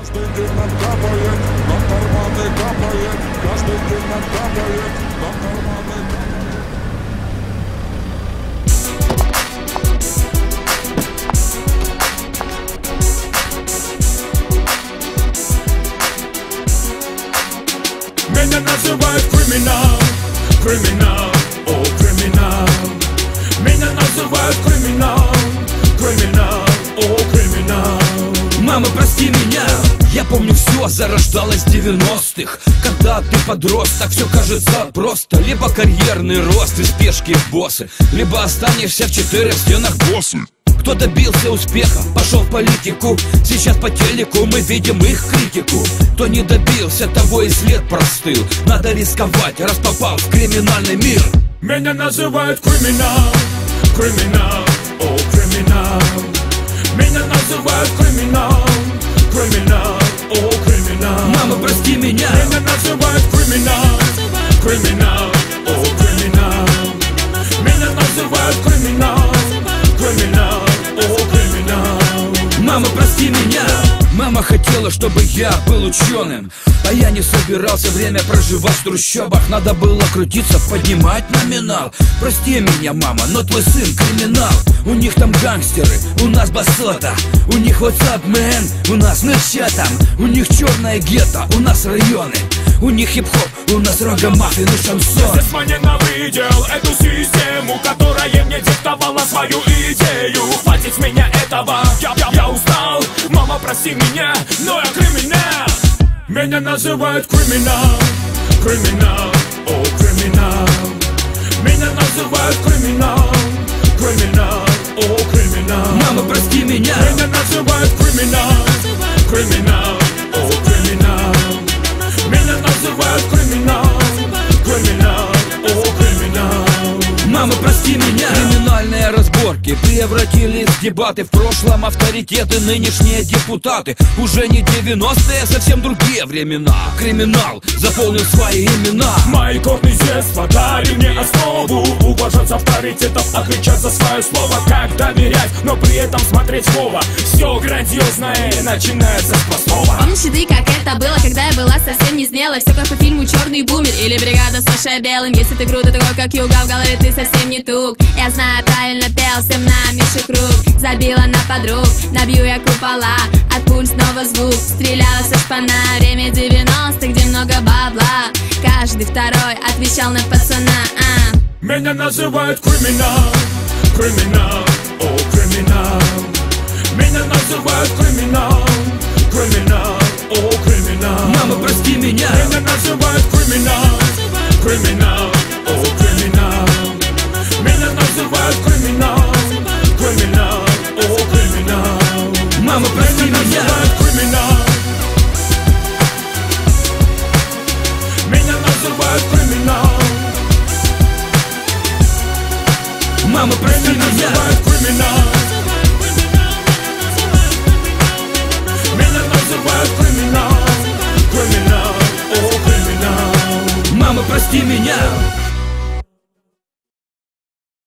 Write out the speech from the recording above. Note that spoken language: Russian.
Каждый день нам капает, нам карманы капает. Каждый день нам капает, нам карманы капает. Меня называют криминал, криминал, о, криминал. Меня называют криминал, криминал, о, криминал. Мама, прости меня, я помню все зарождалось в 90-х. Когда ты подросток, все кажется просто. Либо карьерный рост и спешки в боссы, либо останешься в 4 стенах боссы. Кто добился успеха, пошел в политику. Сейчас по телеку мы видим их критику. Кто не добился, того и след простыл. Надо рисковать, раз попал в криминальный мир. Меня называют криминал, криминал, о, криминал. Меня называют криминал, криминал, о, криминал. Мама, прости меня. Меня называют криминал, криминал, о, криминал. Меня называют криминал, криминал, о, криминал. Мама, прости меня. Мама хотела, чтобы я был ученым, а я не собирался время проживать в трущобах. Надо было крутиться, поднимать номинал. Прости меня, мама, но твой сын криминал. У них там гангстеры, у нас басота. У них WhatsApp man, у нас ну чё там. У них черное гетто, у нас районы. У них хип-хоп, у нас рога-маффин и шансон. Я здесь ненавидел эту систему, которая мне диктовала свою идею. Хватит с меня этого, я устал. Мама, прости меня, но я криминал. Меня называют криминал, криминал, о, криминал. Меня называют криминал, криминал, о, криминал. Мама, прости меня. Меня называют криминал, криминал, о, криминал. Меня называют криминал, криминал, о, криминал. Мама, прости меня. Криминальные разборки превратились в дебаты. В прошлом авторитеты, нынешние депутаты. Уже не 90-е, совсем другие времена. Криминал заполнил свои имена. Мои корни с детства дали мне основу уважать авторитетов, отвечать за свое слово. Как доверять, но при этом смотреть в оба. Все грандиозное начинается с простого. Помнишь ты, как это было, когда я была совсем не смелой? Все как по фильму «Черный бумер» или «Бригада» с Сашей Белым. Если ты круто такой, как Юга, в голове ты совсем не тук. Я знаю, правильно пел, всем нам еще круг. Забила на подруг, набью я купола. От пуль снова звук, стреляла со шпана. Время 90-х, где много бабла. Каждый второй отвечал на пацана. Меня называют криминал, криминал, о, криминал. Меня называют криминал, криминал, о, криминал. Мама, прости меня. Меня называют криминал, криминал, о, криминал. Меня называют криминал, криминал, о, криминал. Мама, прости меня. Криминал. Меня называют криминал. Мама, прости меня. Криминал. Меня называют криминал, криминал, о, криминал. Мама, прости меня.